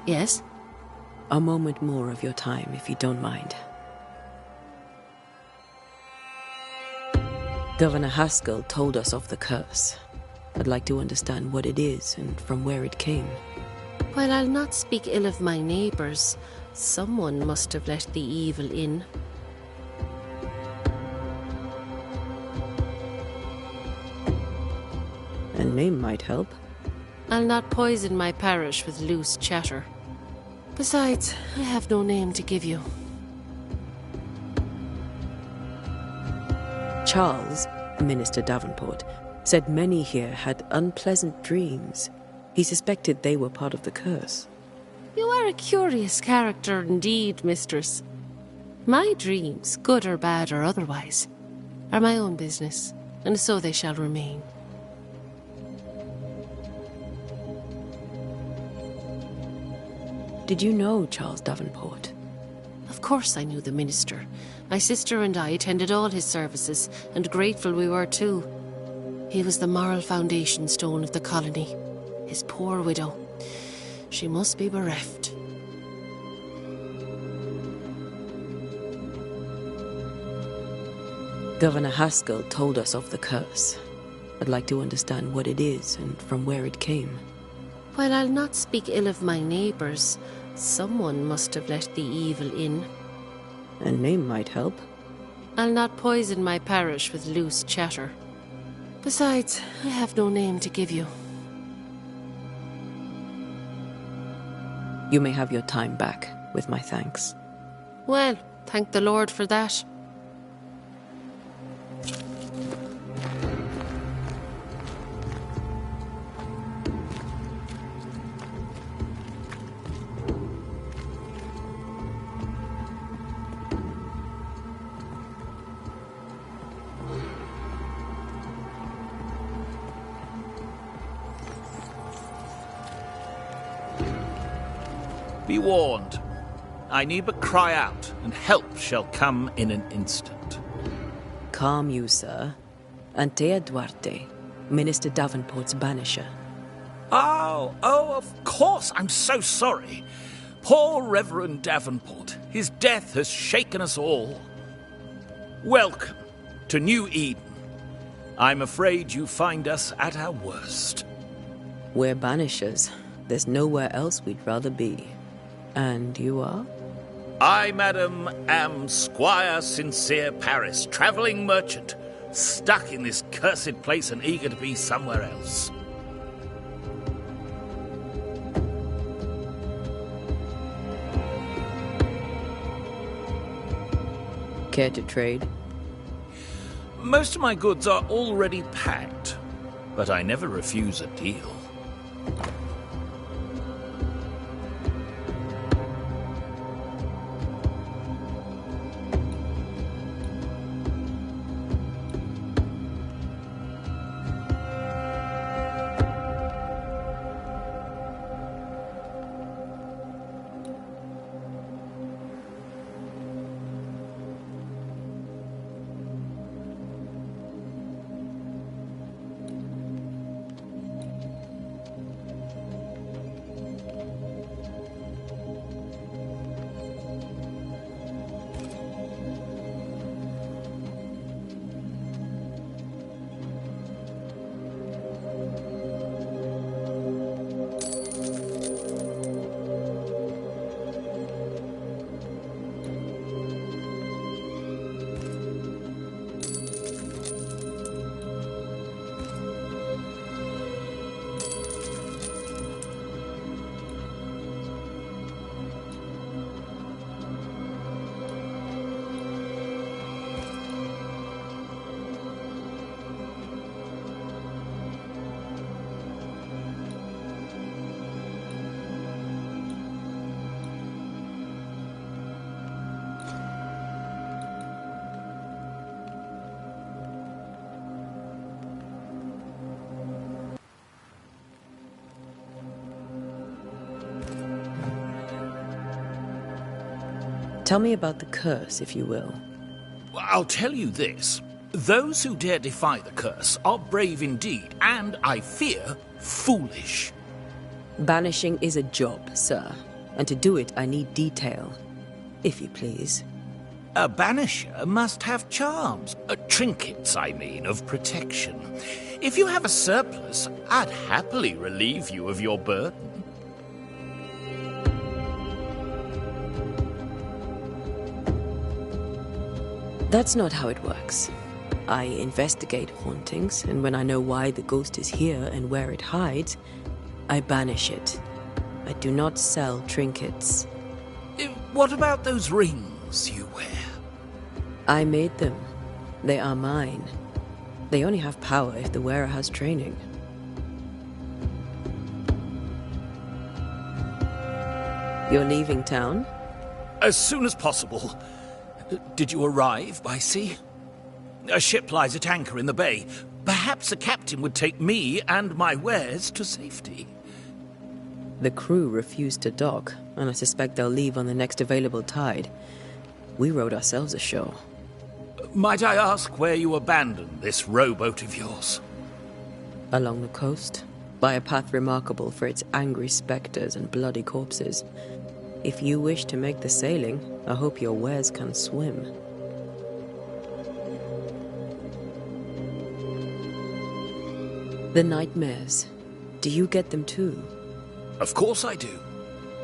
Yes? A moment more of your time, if you don't mind. Governor Haskell told us of the curse. I'd like to understand what it is and from where it came. While I'll not speak ill of my neighbours, someone must have let the evil in. A name might help. I'll not poison my parish with loose chatter. Besides, I have no name to give you. Charles, Minister Davenport, said many here had unpleasant dreams. He suspected they were part of the curse. You are a curious character indeed, mistress. My dreams, good or bad or otherwise, are my own business, and so they shall remain. Did you know Charles Davenport? Of course I knew the minister. My sister and I attended all his services, and grateful we were too. He was the moral foundation stone of the colony. His poor widow. She must be bereft. Governor Haskell told us of the curse. I'd like to understand what it is and from where it came. While I'll not speak ill of my neighbours, someone must have let the evil in. A name might help. I'll not poison my parish with loose chatter. Besides, I have no name to give you. You may have your time back, with my thanks. Well, thank the Lord for that. Be warned. I need but cry out, and help shall come in an instant. Calm you, sir. Antea Duarte, Minister Davenport's banisher. Oh, of course. I'm so sorry. Poor Reverend Davenport. His death has shaken us all. Welcome to New Eden. I'm afraid you find us at our worst. We're banishers. There's nowhere else we'd rather be. And you are? I, madam, am Squire Sincere Paris, travelling merchant, stuck in this cursed place and eager to be somewhere else. Care to trade? Most of my goods are already packed, but I never refuse a deal. Tell me about the curse, if you will. I'll tell you this. Those who dare defy the curse are brave indeed, and, I fear, foolish. Banishing is a job, sir. And to do it, I need detail. If you please. A banisher must have charms. Trinkets, I mean, of protection. If you have a surplus, I'd happily relieve you of your burden. That's not how it works. I investigate hauntings, and when I know why the ghost is here and where it hides, I banish it. I do not sell trinkets. What about those rings you wear? I made them. They are mine. They only have power if the wearer has training. You're leaving town? As soon as possible. Did you arrive by sea? A ship lies at anchor in the bay. Perhaps a captain would take me and my wares to safety. The crew refused to dock, and I suspect they'll leave on the next available tide. We rowed ourselves ashore. Might I ask where you abandoned this rowboat of yours? Along the coast, by a path remarkable for its angry specters and bloody corpses. If you wish to make the sailing, I hope your wares can swim. The nightmares. Do you get them too? Of course I do.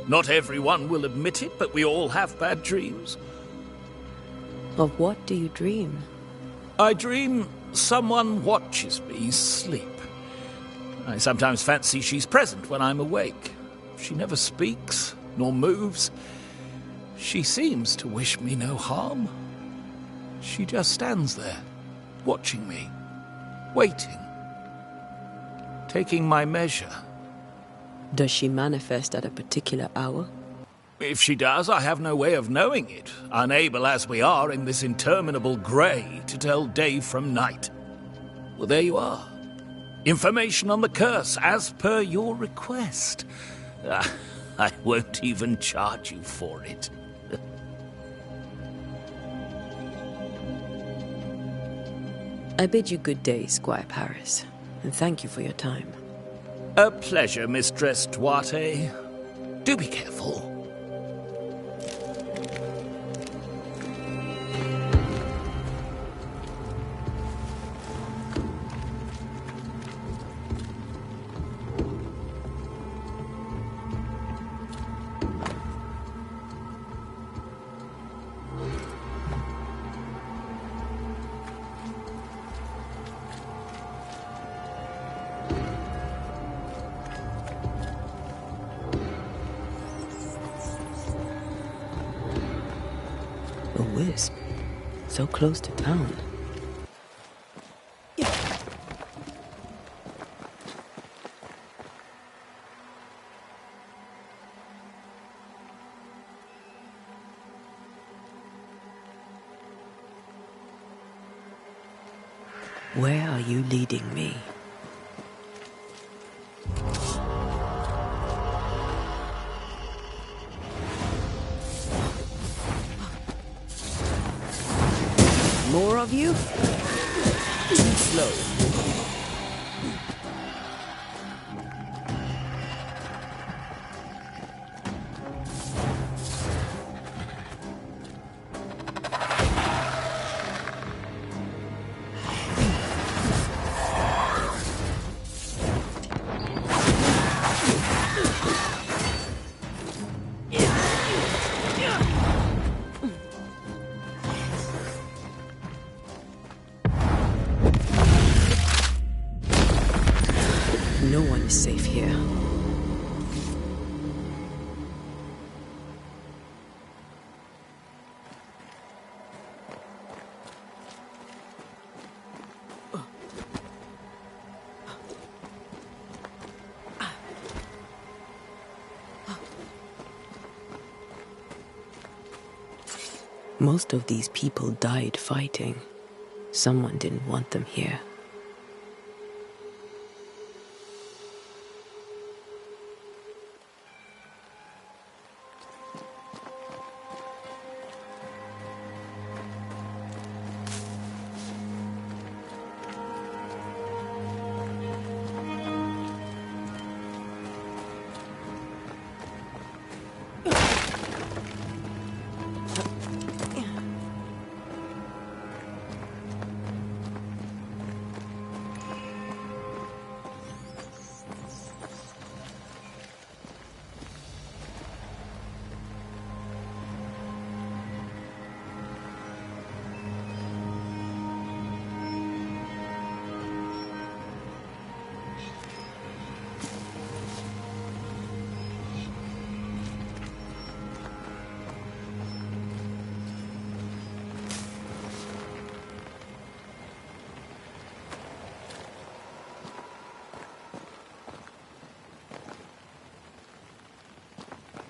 Not everyone will admit it, but we all have bad dreams. Of what do you dream? I dream someone watches me sleep. I sometimes fancy she's present when I'm awake. She never speaks, nor moves. She seems to wish me no harm. She just stands there, watching me, waiting, taking my measure. Does she manifest at a particular hour? If she does, I have no way of knowing it, unable as we are in this interminable grey to tell day from night. Well, there you are. Information on the curse, as per your request. I won't even charge you for it. I bid you good day, Squire Paris, and thank you for your time. A pleasure, Mistress Duarte. Do be careful. A wisp. So close to town. Where are you leading me? More of you? Too slow. No one is safe here. Most of these people died fighting. Someone didn't want them here.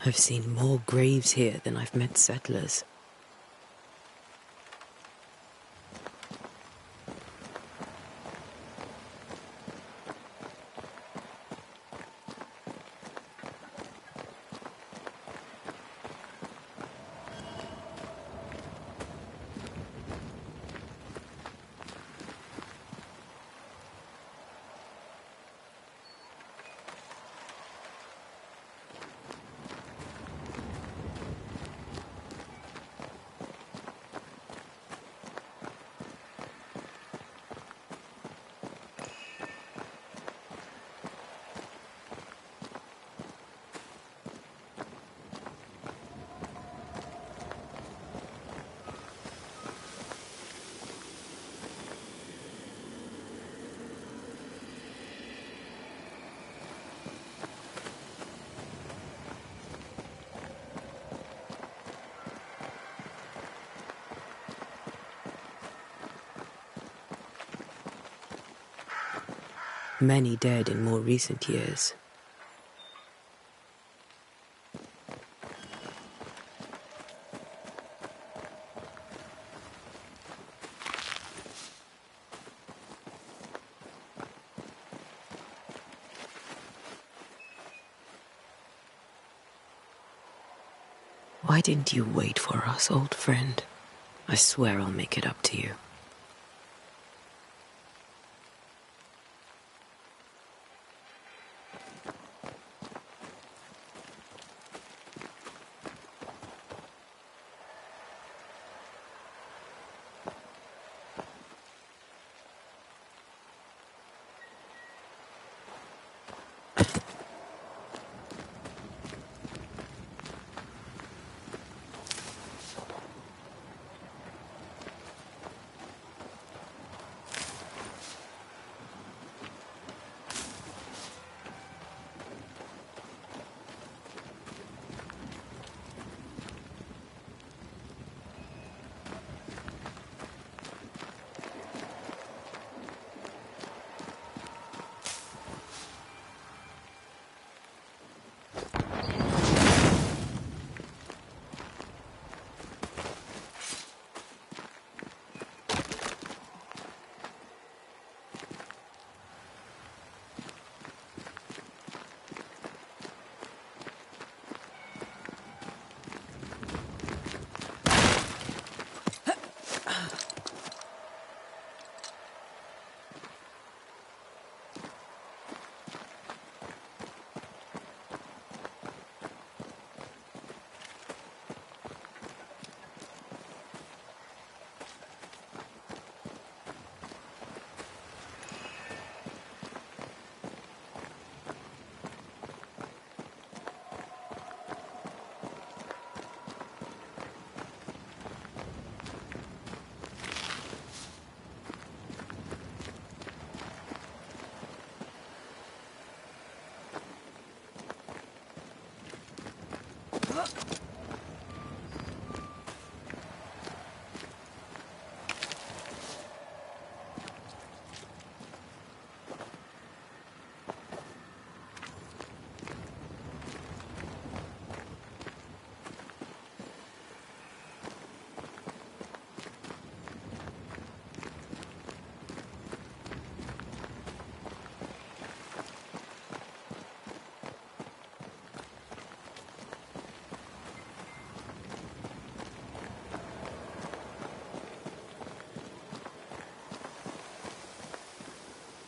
I've seen more graves here than I've met settlers. Many dead in more recent years. Why didn't you wait for us, old friend? I swear I'll make it up to you.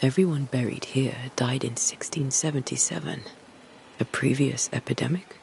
Everyone buried here died in 1677. A previous epidemic?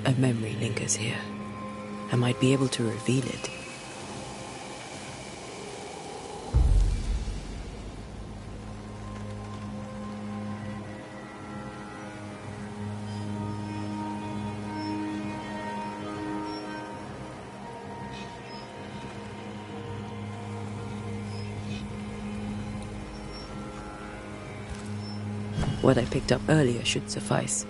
A memory lingers here. I might be able to reveal it. What I picked up earlier should suffice.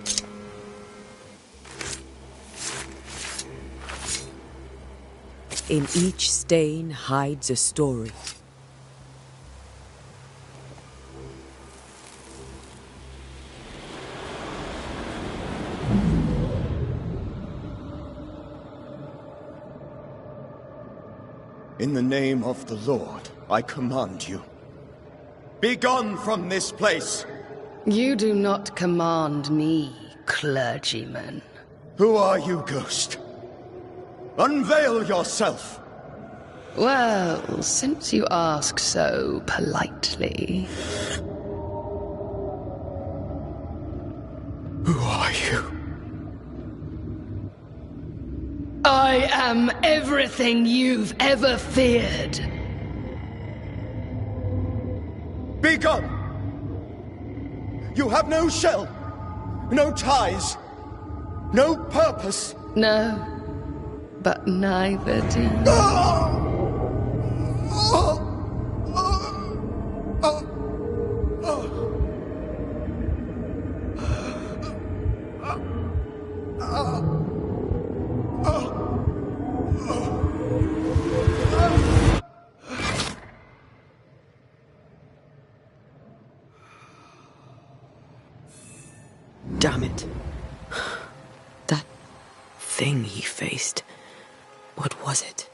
In each stain hides a story. In the name of the Lord, I command you. Be gone from this place! You do not command me, clergyman. Who are you, ghost? Unveil yourself! Well, since you ask so politely... Who are you? I am everything you've ever feared. Be gone! You have no shell, no ties, no purpose. No, but neither do you. Damn it. That thing he faced. What was it?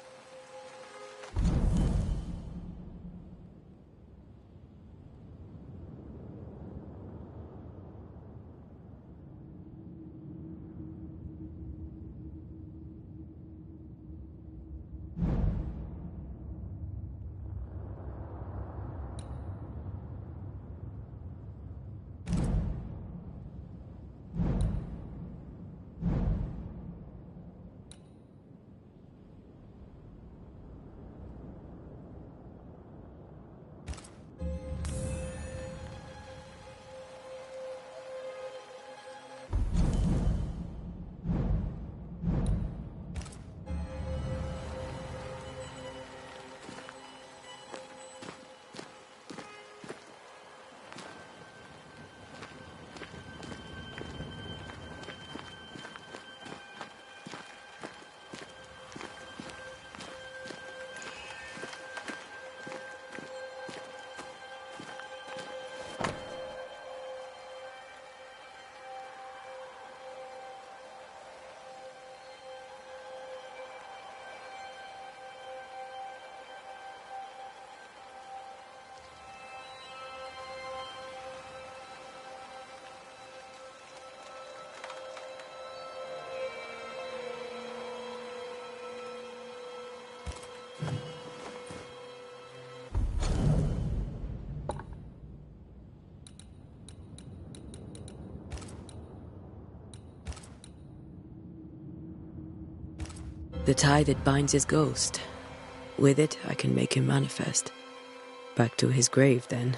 The tie that binds his ghost. With it, I can make him manifest. Back to his grave, then.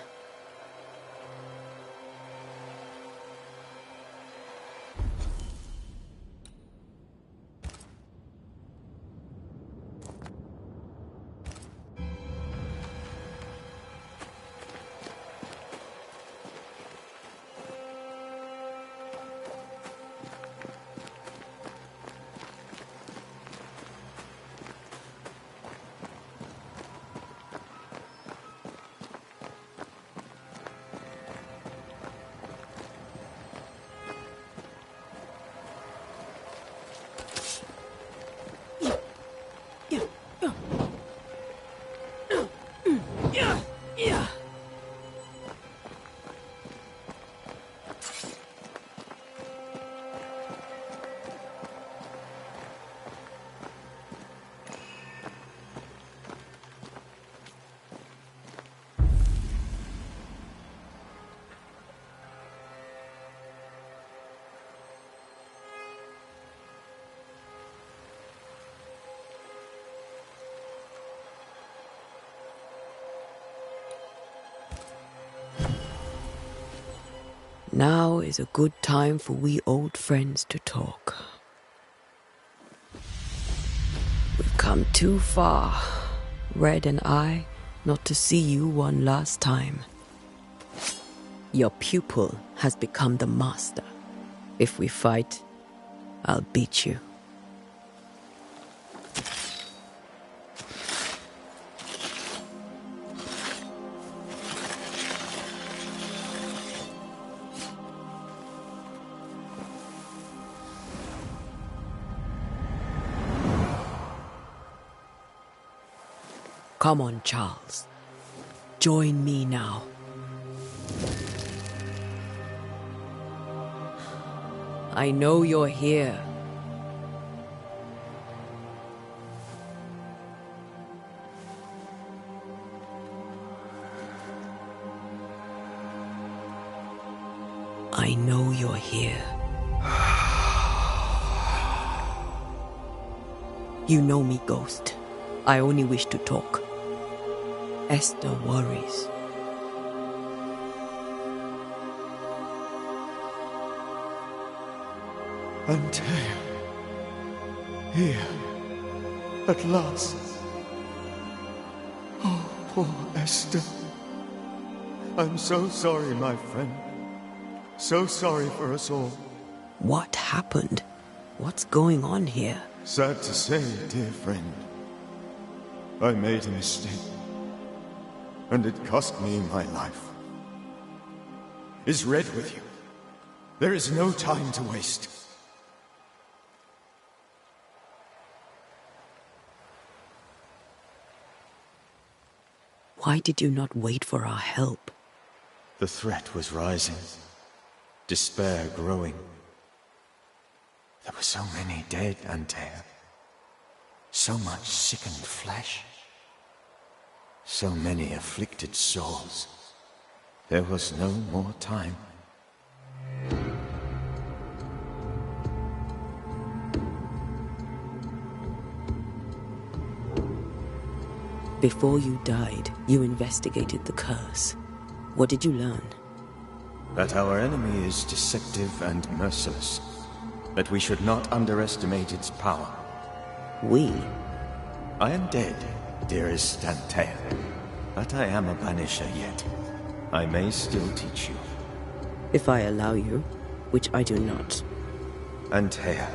Now is a good time for we old friends to talk. We've come too far, Red and I, not to see you one last time. Your pupil has become the master. If we fight, I'll beat you. Come on, Charles. Join me now. I know you're here. I know you're here. You know me, Ghost. I only wish to talk. Esther worries. Antea. Here. At last. Oh, poor Esther. I'm so sorry, my friend. So sorry for us all. What happened? What's going on here? Sad to say, dear friend. I made a mistake. And it cost me my life. Is Red with you? There is no time to waste. Why did you not wait for our help? The threat was rising. Despair growing. There were so many dead, Antea. So much sickened flesh. So many afflicted souls. There was no more time. Before you died, you investigated the curse. What did you learn? That our enemy is deceptive and merciless. That we should not underestimate its power. We? I am dead, dearest Antea. But I am a Banisher yet. I may still teach you. If I allow you, which I do not. Antea,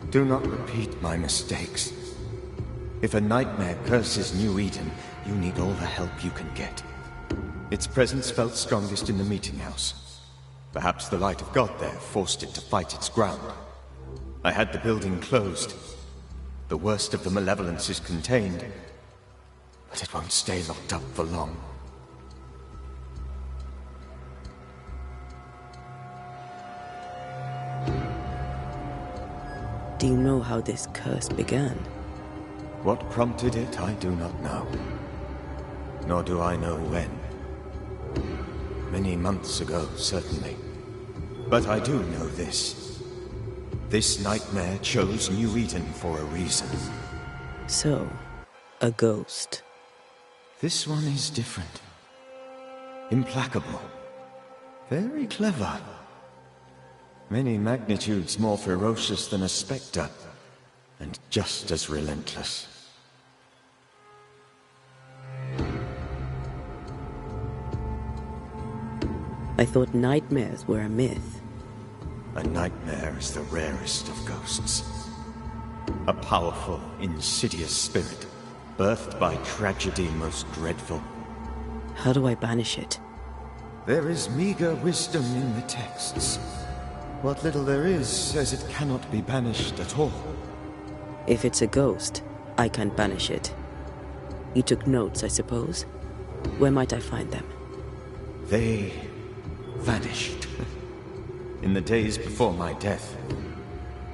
do not repeat my mistakes. If a nightmare curses New Eden, you need all the help you can get. Its presence felt strongest in the meeting house. Perhaps the light of God there forced it to fight its ground. I had the building closed. The worst of the malevolence is contained, but it won't stay locked up for long. Do you know how this curse began? What prompted it, I do not know. Nor do I know when. Many months ago, certainly. But I do know this. This nightmare chose New Eden for a reason. So, a ghost. This one is different. Implacable. Very clever. Many magnitudes more ferocious than a spectre, and just as relentless. I thought nightmares were a myth. A nightmare is the rarest of ghosts. A powerful, insidious spirit, birthed by tragedy most dreadful. How do I banish it? There is meager wisdom in the texts. What little there is says it cannot be banished at all. If it's a ghost, I can't banish it. You took notes, I suppose? Where might I find them? They vanished. In the days before my death.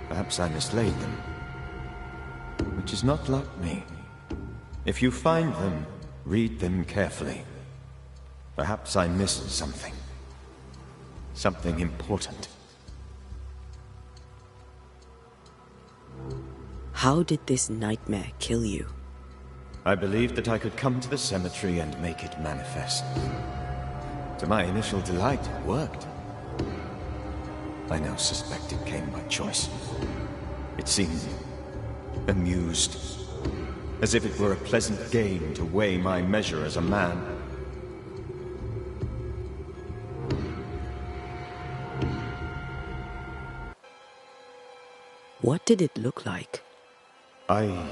Perhaps I mislaid them. Which is not like me. If you find them, read them carefully. Perhaps I missed something. Something important. How did this nightmare kill you? I believed that I could come to the cemetery and make it manifest. To my initial delight, it worked. I now suspect it came by choice. It seemed amused, as if it were a pleasant game to weigh my measure as a man. What did it look like? I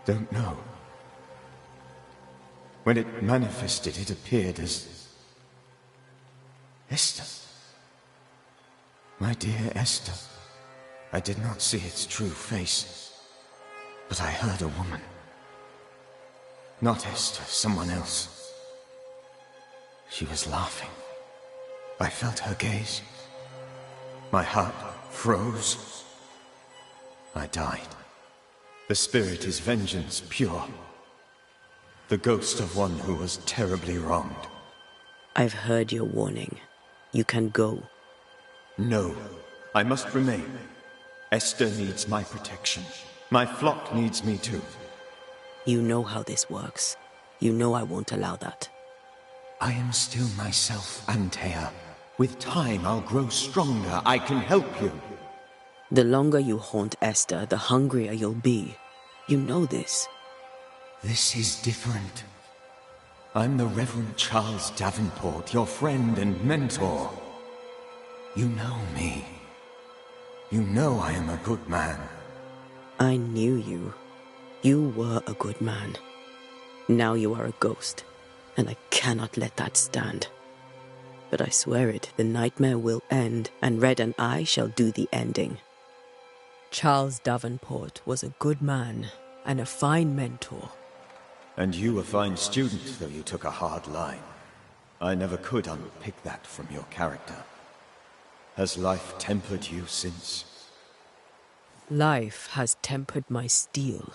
don't know. When it manifested, it appeared as Esther. My dear Esther. I did not see its true face, but I heard a woman. Not Esther, someone else. She was laughing. I felt her gaze. My heart froze. I died. The spirit is vengeance pure. The ghost of one who was terribly wronged. I've heard your warning. You can go. No, I must remain. Esther needs my protection. My flock needs me too. You know how this works. You know I won't allow that. I am still myself, Antea. With time, I'll grow stronger. I can help you. The longer you haunt Esther, the hungrier you'll be. You know this. This is different. I'm the Reverend Charles Davenport, your friend and mentor. You know me. You know I am a good man. I knew you. You were a good man. Now you are a ghost, and I cannot let that stand. But I swear it, the nightmare will end, and Red and I shall do the ending. Charles Davenport was a good man, and a fine mentor. And you a fine student, though you took a hard line. I never could unpick that from your character. Has life tempered you since? Life has tempered my steel.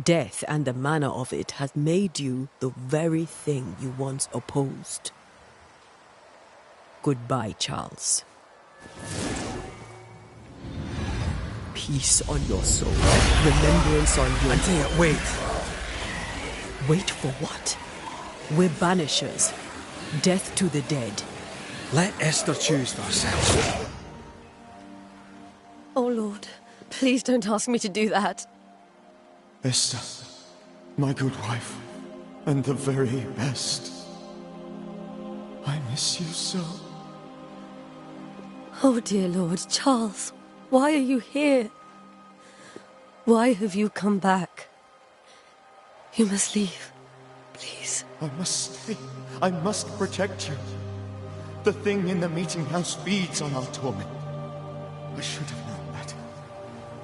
Death and the manner of it has made you the very thing you once opposed. Goodbye, Charles. Peace on your soul. Remembrance on your... Antea, wait. Wait for what? We're banishers. Death to the dead. Let Esther choose for herself. Oh, Lord. Please don't ask me to do that. Esther, my good wife, and the very best. I miss you so. Oh, dear Lord, Charles, why are you here? Why have you come back? You must leave, please. I must stay. I must protect you. The thing in the meeting house feeds on our torment. I should have known better.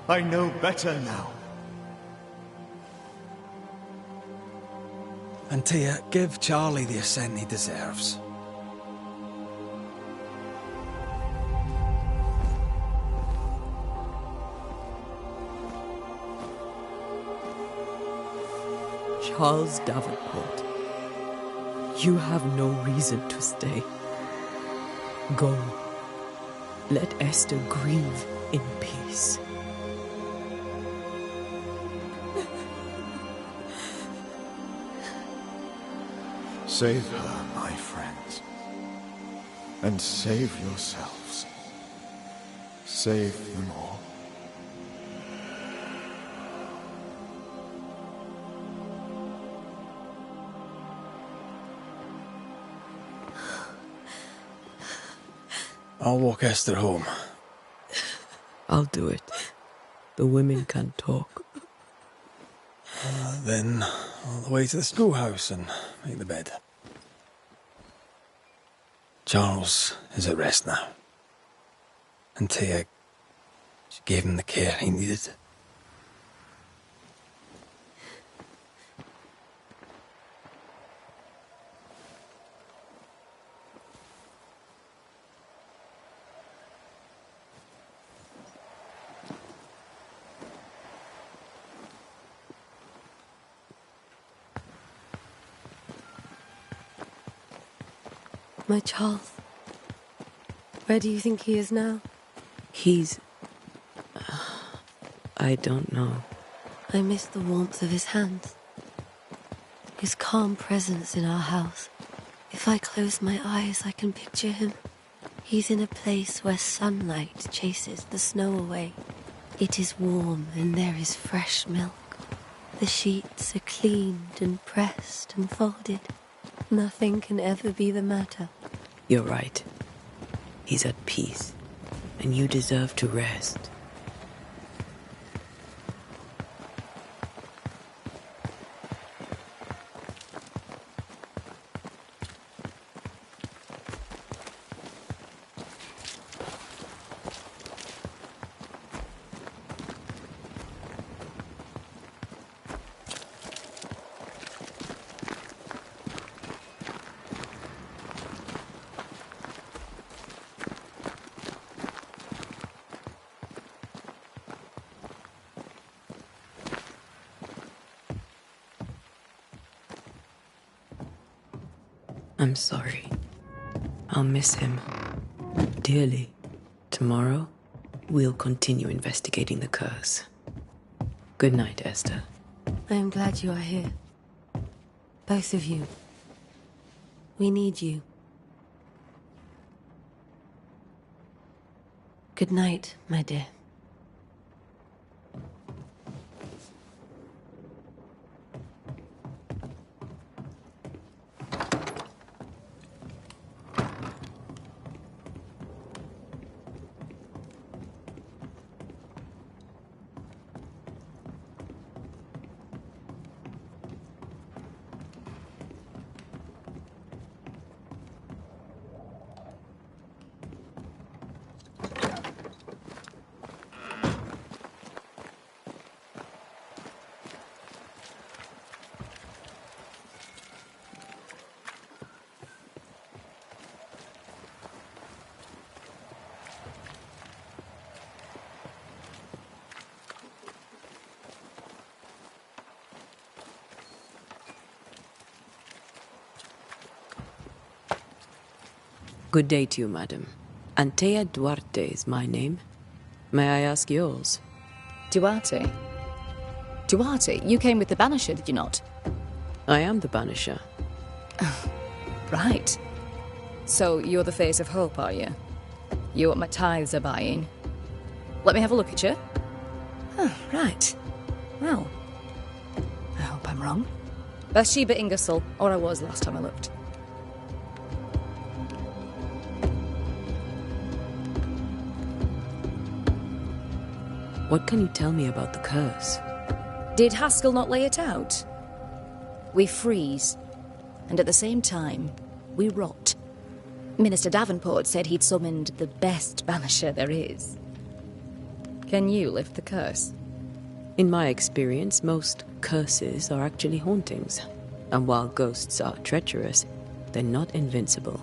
I know better now. Antea, give Charlie the ascent he deserves. Charles Davenport, you have no reason to stay. Go. Let Esther grieve in peace. Save her, my friends. And save yourselves. Save them all. I'll walk Esther home. I'll do it. The women can talk. Then all the way to the schoolhouse and make the bed. Charles is at rest now. Antea, she gave him the care he needed. My Charles. Where do you think he is now? He's... I don't know. I miss the warmth of his hands. His calm presence in our house. If I close my eyes, I can picture him. He's in a place where sunlight chases the snow away. It is warm and there is fresh milk. The sheets are cleaned and pressed and folded. Nothing can ever be the matter. You're right. He's at peace, and you deserve to rest. I'm sorry. I'll miss him dearly. Tomorrow, we'll continue investigating the curse. Good night, Esther. I am glad you are here. Both of you. We need you. Good night, my dear. Good day to you, madam. Antea Duarte is my name. May I ask yours? Duarte? Duarte, you came with the Banisher, did you not? I am the Banisher. Right. So you're the face of hope, are you? You're what my tithes are buying. Let me have a look at you. Oh, right. Well, I hope I'm wrong. Bathsheba Ingersoll, or I was last time I looked. What can you tell me about the curse? Did Haskell not lay it out? We freeze, and at the same time, we rot. Minister Davenport said he'd summoned the best Banisher there is. Can you lift the curse? In my experience, most curses are actually hauntings. And while ghosts are treacherous, they're not invincible.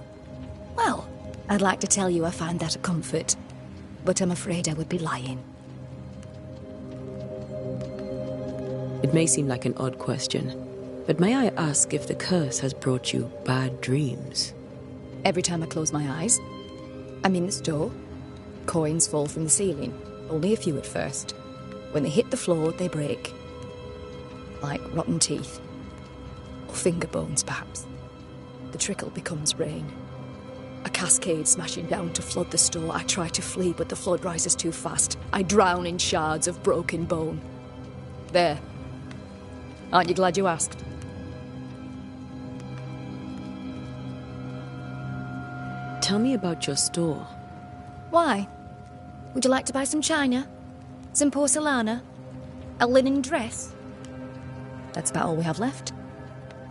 Well, I'd like to tell you I find that a comfort, but I'm afraid I would be lying. It may seem like an odd question, but may I ask if the curse has brought you bad dreams? Every time I close my eyes, I'm in the store. Coins fall from the ceiling, only a few at first. When they hit the floor, they break. Like rotten teeth. Or finger bones, perhaps. The trickle becomes rain. A cascade smashing down to flood the store. I try to flee, but the flood rises too fast. I drown in shards of broken bone. There. Aren't you glad you asked? Tell me about your store. Why? Would you like to buy some china? Some porcelana? A linen dress? That's about all we have left.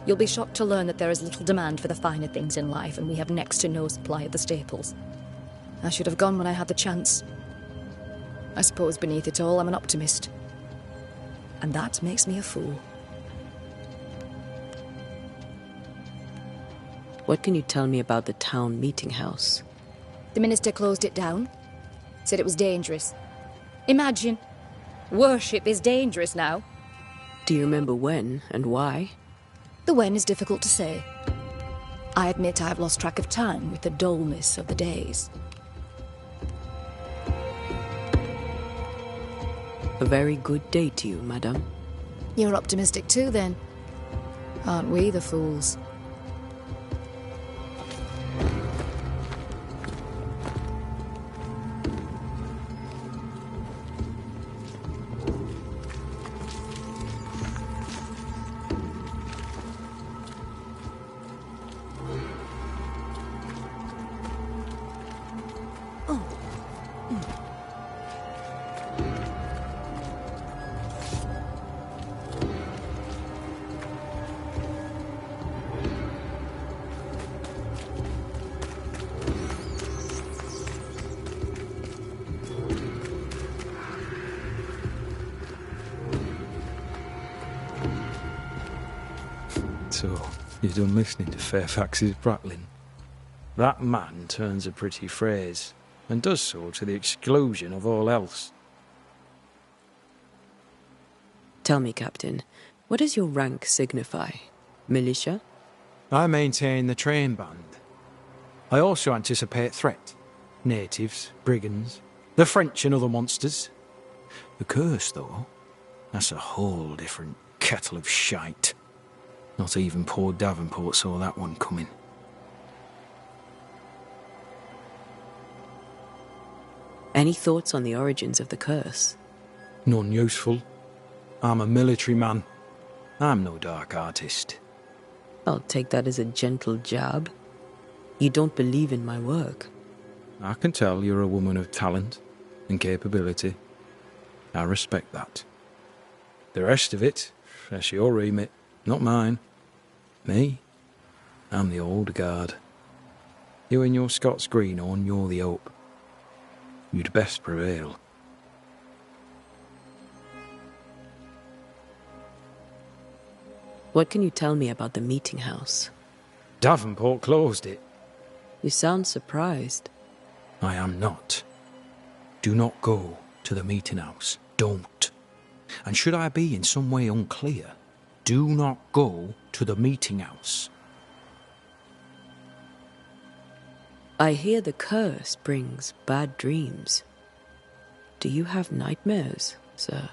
You'll be shocked to learn that there is little demand for the finer things in life, and we have next to no supply of the staples. I should have gone when I had the chance. I suppose beneath it all, I'm an optimist. And that makes me a fool. What can you tell me about the town meeting house? The minister closed it down. Said it was dangerous. Imagine. Worship is dangerous now. Do you remember when and why? The when is difficult to say. I admit I've lost track of time with the dullness of the days. A very good day to you, madame. You're optimistic too, then. Aren't we the fools? So, you've done listening to Fairfax's prattling. That man turns a pretty phrase, and does so to the exclusion of all else. Tell me, Captain, what does your rank signify? Militia? I maintain the train band. I also anticipate threat. Natives, brigands, the French and other monsters. The curse, though, that's a whole different kettle of shite. Not even poor Davenport saw that one coming. Any thoughts on the origins of the curse? None useful. I'm a military man. I'm no dark artist. I'll take that as a gentle jab. You don't believe in my work. I can tell you're a woman of talent and capability. I respect that. The rest of it, that's your remit, not mine. Me? I'm the old guard. You and your Scots greenhorn, you're the hope. You'd best prevail. What can you tell me about the meeting house? Davenport closed it. You sound surprised. I am not. Do not go to the meeting house. Don't. And should I be in some way unclear, do not go to the meeting house. I hear the curse brings bad dreams. Do you have nightmares, sir?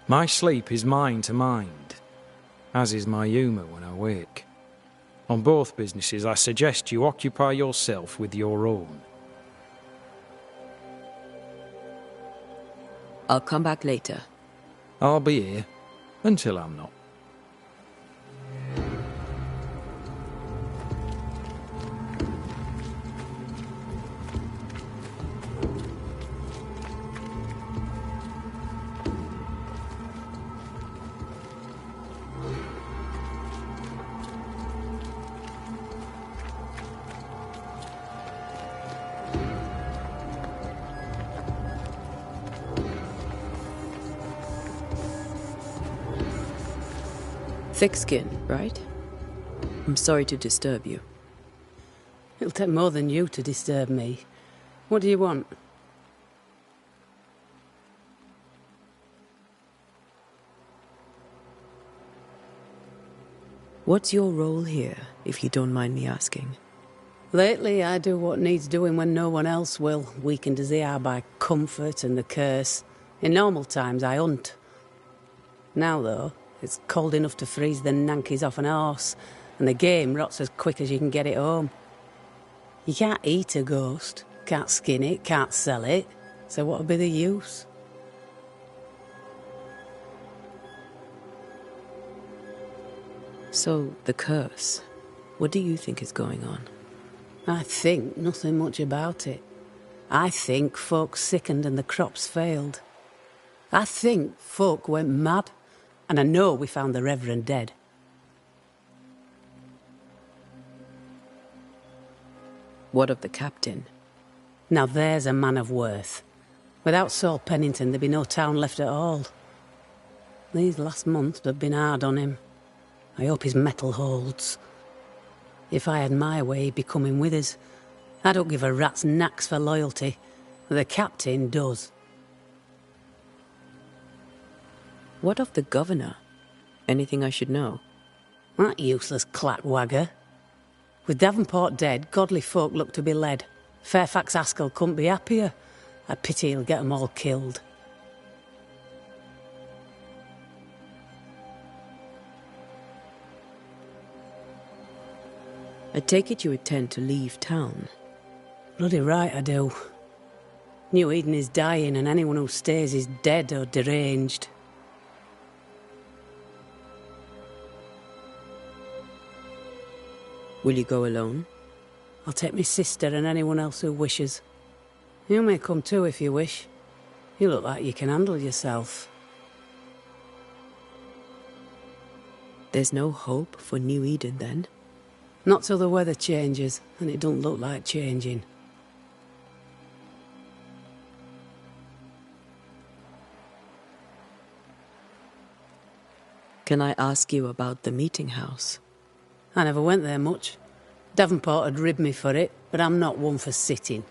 My sleep is mind to mind, as is my humour when I wake. On both businesses, I suggest you occupy yourself with your own. I'll come back later. I'll be here until I'm not. Thick skin, right? I'm sorry to disturb you. It'll take more than you to disturb me. What do you want? What's your role here, if you don't mind me asking? Lately, I do what needs doing when no one else will, weakened as they are by comfort and the curse. In normal times, I hunt. Now, though, it's cold enough to freeze the nankies off an horse, and the game rots as quick as you can get it home. You can't eat a ghost, can't skin it, can't sell it, so what'll be the use? So, the curse. What do you think is going on? I think nothing much about it. I think folk sickened and the crops failed. I think folk went mad. And I know we found the Reverend dead. What of the captain? Now there's a man of worth. Without Saul Pennington, there'd be no town left at all. These last months have been hard on him. I hope his mettle holds. If I had my way, he'd be coming with us. I don't give a rat's knacks for loyalty. The captain does. What of the governor? Anything I should know? That useless clatwagger. With Davenport dead, godly folk look to be led. Fairfax Askell couldn't be happier. I pity he'll get 'em all killed. I take it you intend to leave town. Bloody right I do. New Eden is dying, and anyone who stays is dead or deranged. Will you go alone? I'll take my sister and anyone else who wishes. You may come too if you wish. You look like you can handle yourself. There's no hope for New Eden, then? Not till the weather changes, and it don't look like changing. Can I ask you about the meeting house? I never went there much. Davenport had ribbed me for it, but I'm not one for sitting.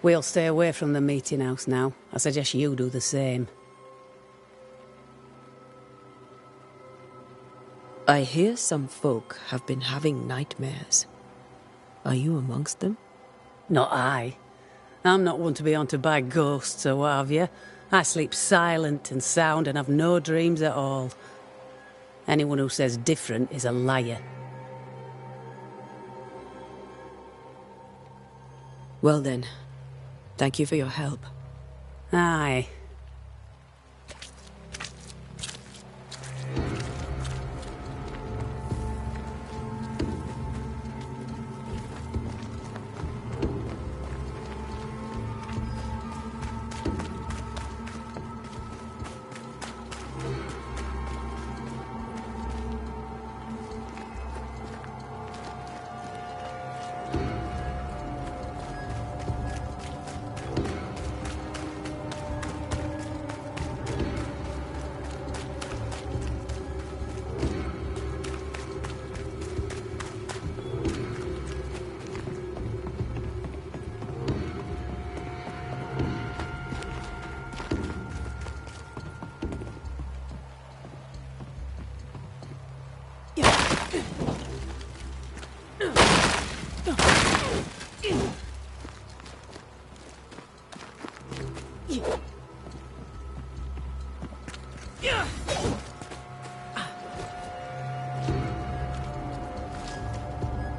We'll stay away from the meeting house now. I suggest you do the same. I hear some folk have been having nightmares. Are you amongst them? Not I. I'm not one to be haunted by ghosts or what have you. I sleep silent and sound and have no dreams at all. Anyone who says different is a liar. Well then, thank you for your help. Aye.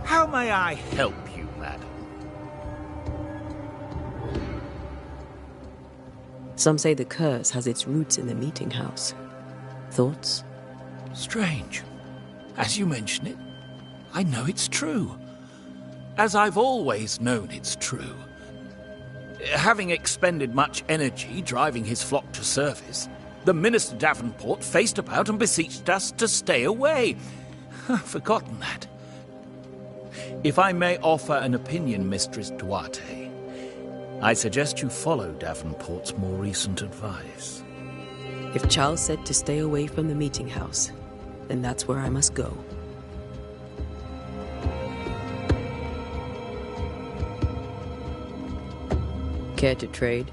How may I help you, madam? Some say the curse has its roots in the meeting house. Thoughts? Strange. As you mention it, I know it's true. As I've always known it's true. Having expended much energy driving his flock to service, the Minister Davenport faced about and beseeched us to stay away. I've forgotten that. If I may offer an opinion, Mistress Duarte, I suggest you follow Davenport's more recent advice. If Charles said to stay away from the meeting house, then that's where I must go. Care to trade?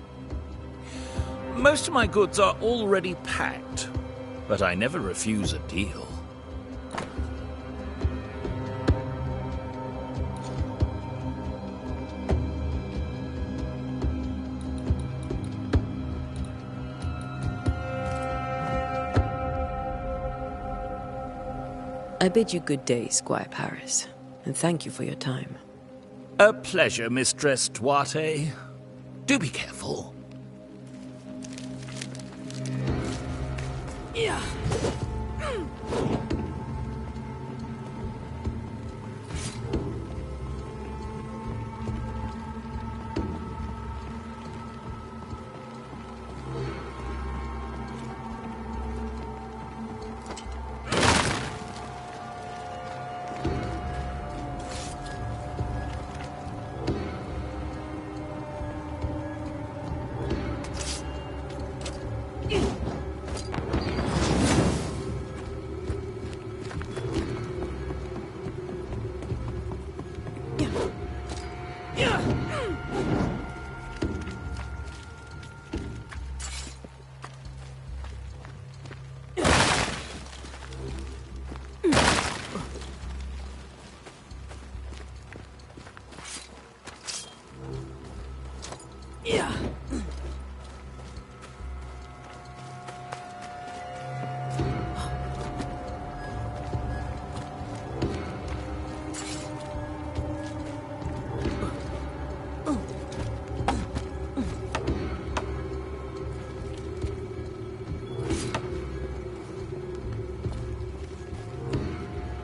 Most of my goods are already packed, but I never refuse a deal. I bid you good day, Squire Paris, and thank you for your time. A pleasure, Mistress Duarte. Do be careful. Yeah.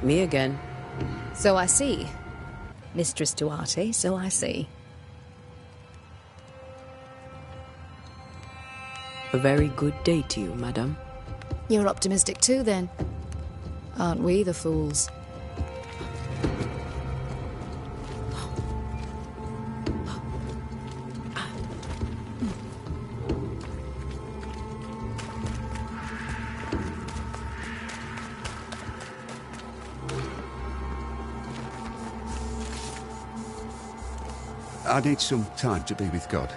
Me again. So I see. Mistress Duarte, so I see. A very good day to you, madame. You're optimistic too, then. Aren't we the fools? I need some time to be with God.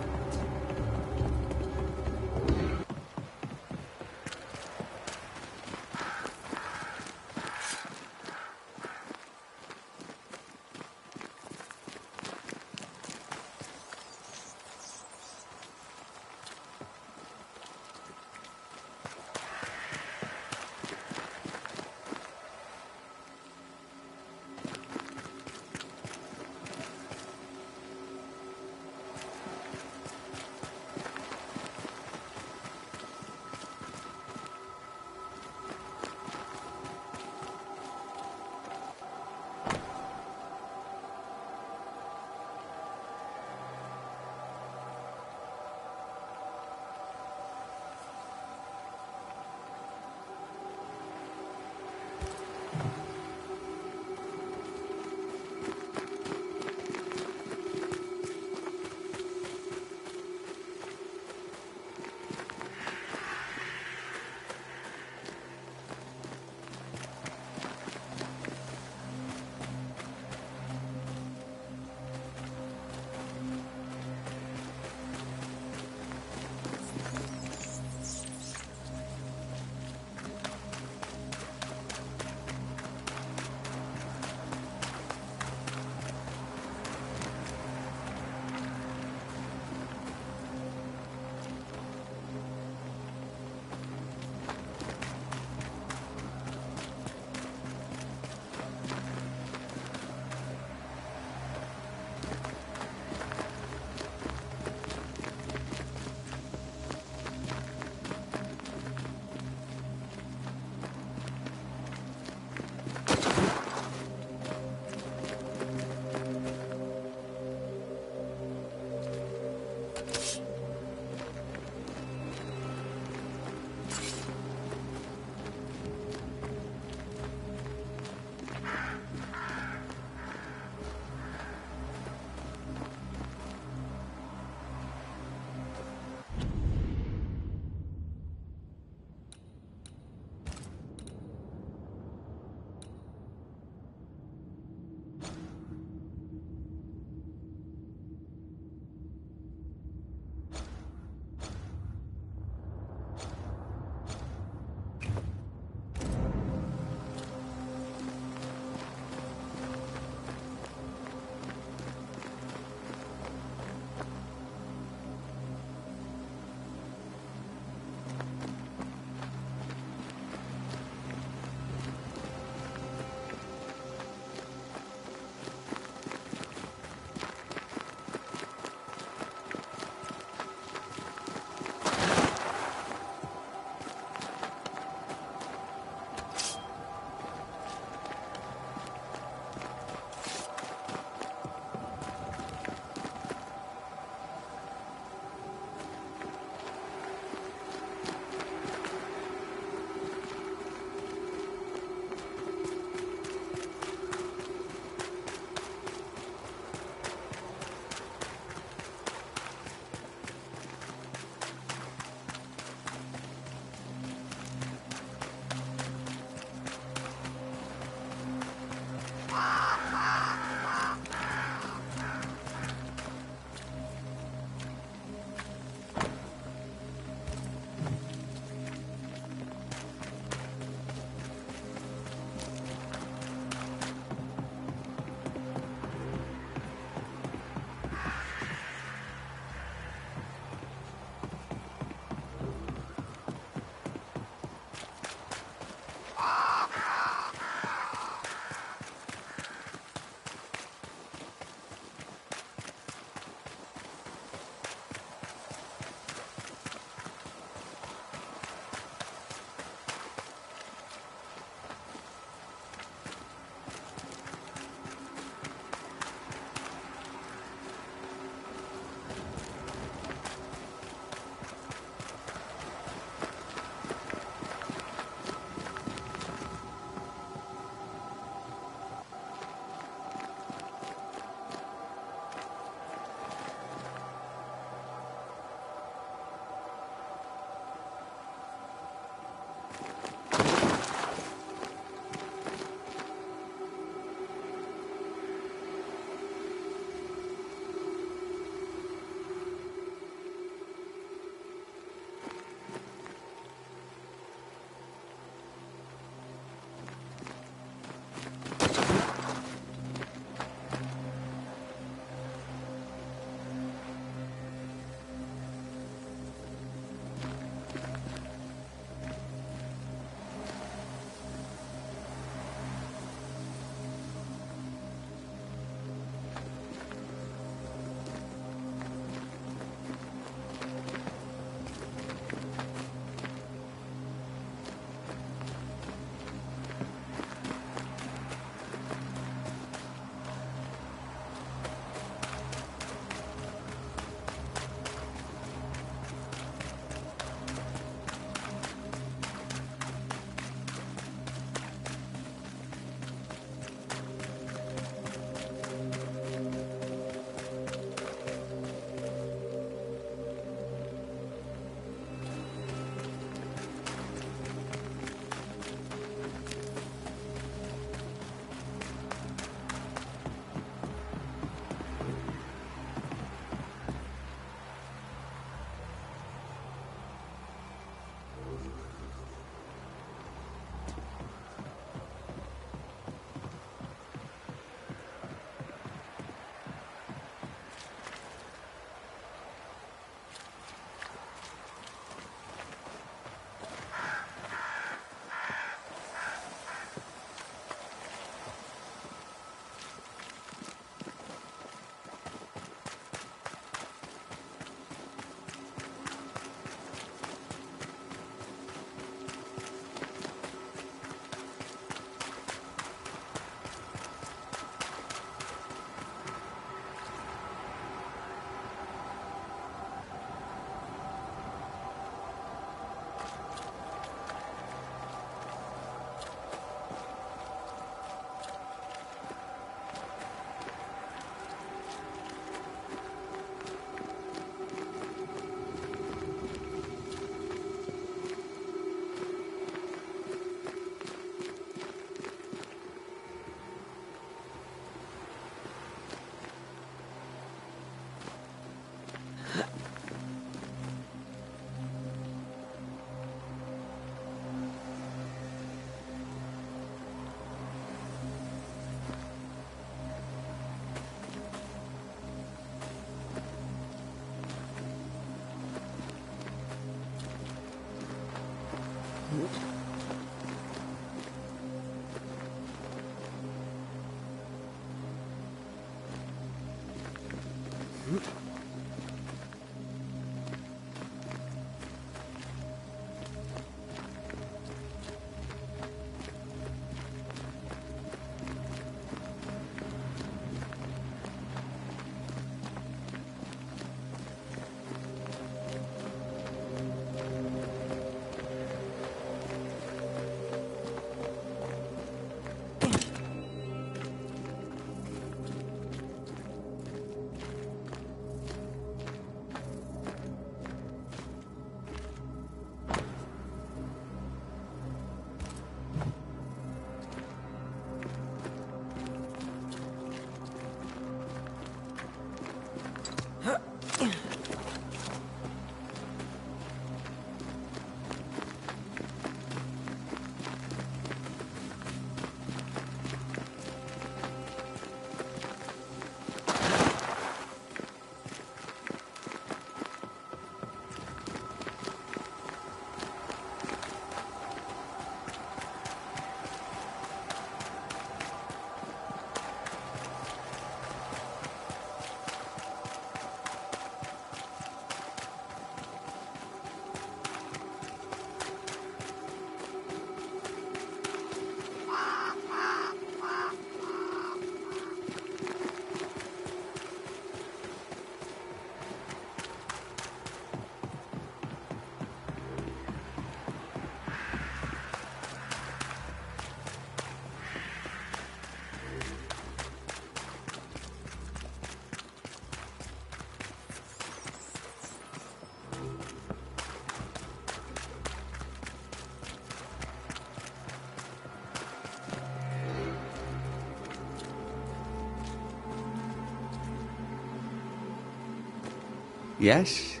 Yes?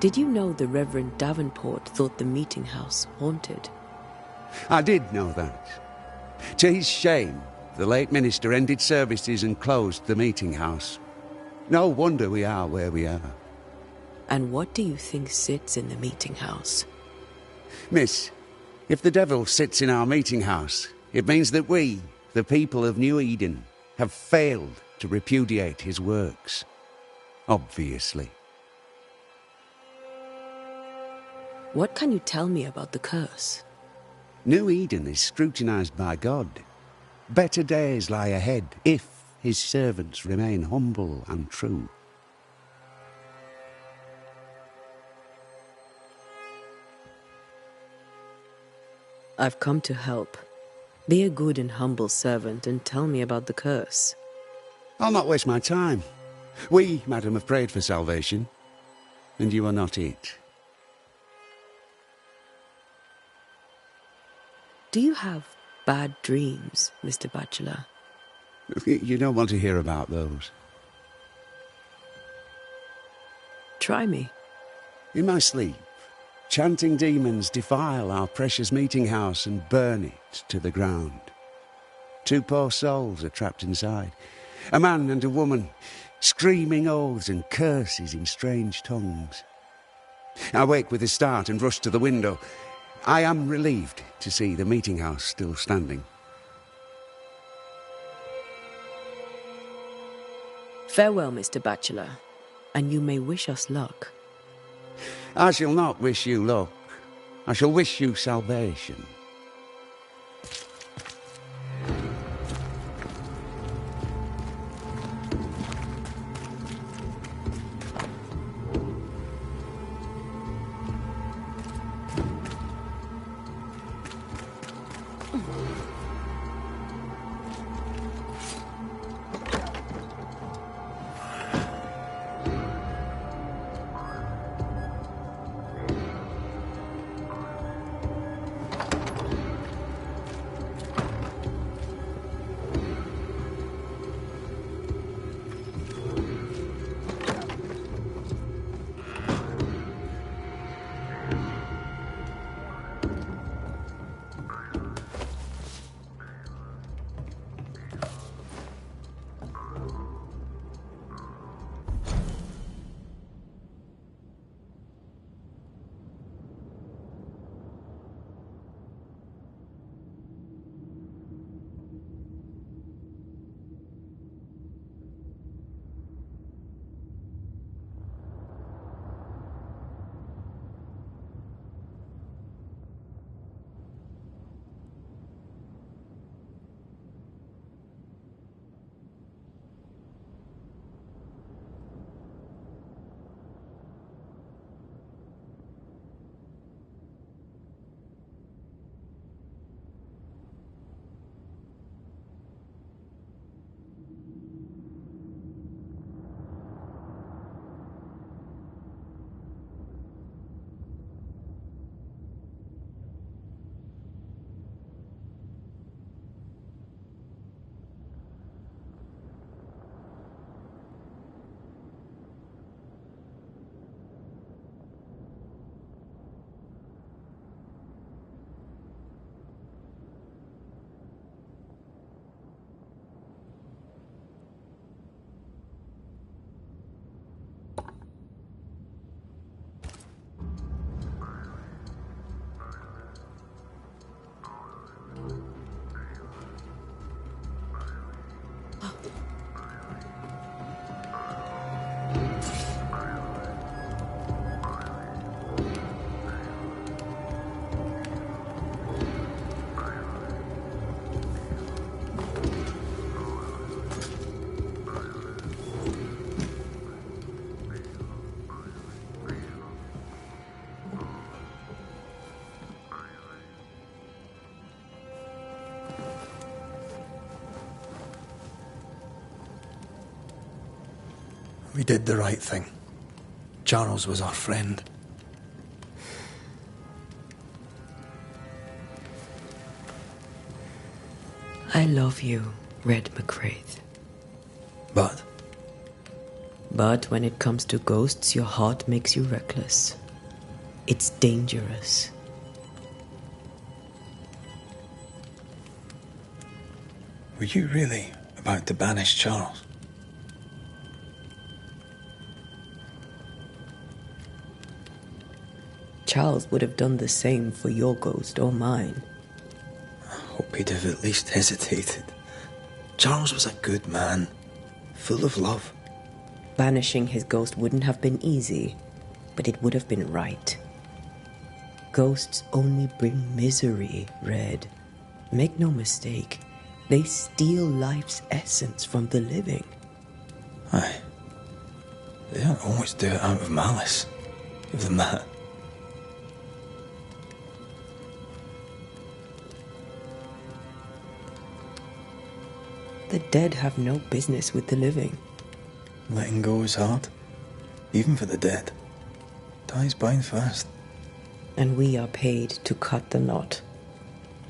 Did you know the Reverend Davenport thought the meeting house haunted? I did know that. To his shame, the late minister ended services and closed the meeting house. No wonder we are where we are. And what do you think sits in the meeting house? Miss, if the devil sits in our meeting house, it means that we, the people of New Eden, have failed to repudiate his works. Obviously. What can you tell me about the curse? New Eden is scrutinized by God. Better days lie ahead if his servants remain humble and true. I've come to help. Be a good and humble servant and tell me about the curse. I'll not waste my time. We, madam, have prayed for salvation, and you are not it. Do you have bad dreams, Mr. Bachelor? You don't want to hear about those. Try me. In my sleep, chanting demons defile our precious meeting house and burn it to the ground. 2 poor souls are trapped inside. A man and a woman, screaming oaths and curses in strange tongues. I wake with a start and rush to the window. I am relieved to see the meeting house still standing. Farewell, Mr. Bachelor, and you may wish us luck. I shall not wish you luck. I shall wish you salvation. We did the right thing. Charles was our friend. I love you, Red McCraith. But But when it comes to ghosts, your heart makes you reckless. It's dangerous. were you really about to banish Charles? Charles would have done the same for your ghost or mine. I hope he'd have at least hesitated. Charles was a good man, full of love. Banishing his ghost wouldn't have been easy, but it would have been right. Ghosts only bring misery, Red. Make no mistake, they steal life's essence from the living. Aye. They don't always do it out of malice. Give them that. The dead have no business with the living. Letting go is hard, even for the dead. Ties bind fast. And we are paid to cut the knot.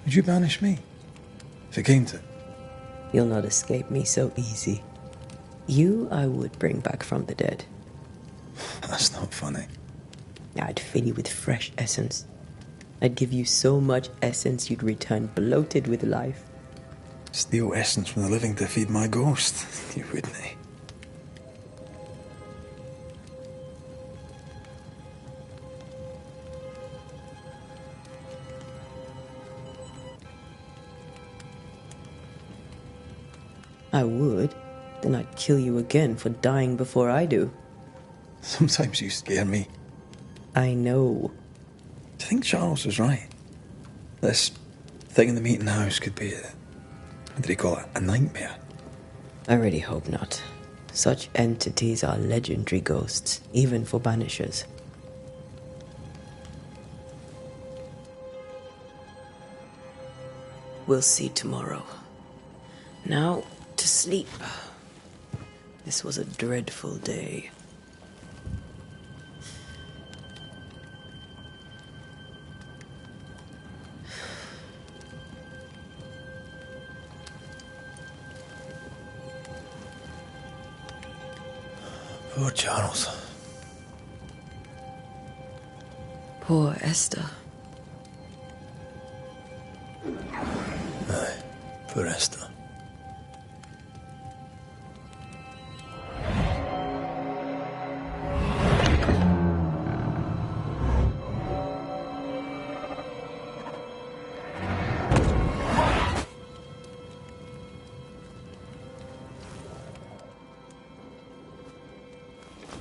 Would you banish me? If it came to it? You'll not escape me so easy. You I would bring back from the dead. That's not funny. I'd fill you with fresh essence. I'd give you so much essence you'd return bloated with life. Steal essence from the living to feed my ghost. You wouldn't, eh? I would. Then I'd kill you again for dying before I do. Sometimes you scare me. I know. Do you think Charles was right? This thing in the meeting house could be what did he call it? A nightmare? I really hope not. Such entities are legendary ghosts, even for Banishers. We'll see tomorrow. Now, to sleep. This was a dreadful day. Poor Charles. Poor Esther. Aye, poor Esther.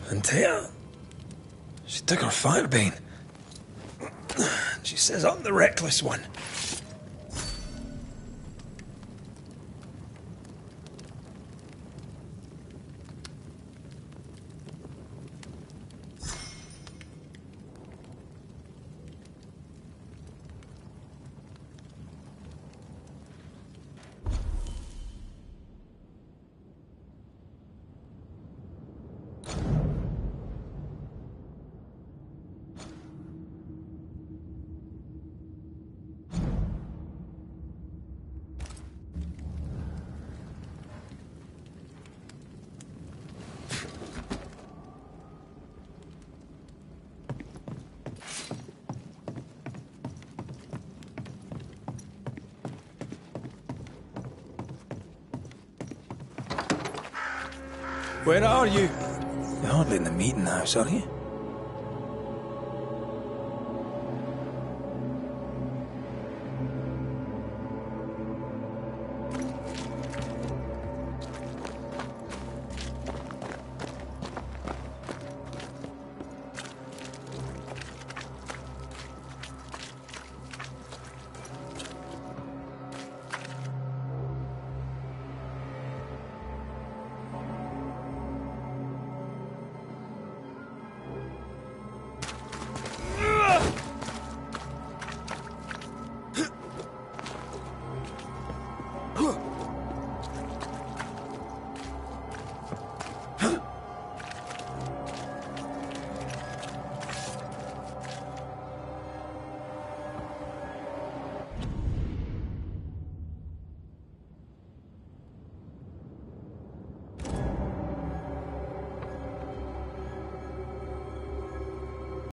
And Taya, she took her firebane. She says I'm the reckless one. Where are you? You're hardly in the meeting house, are you?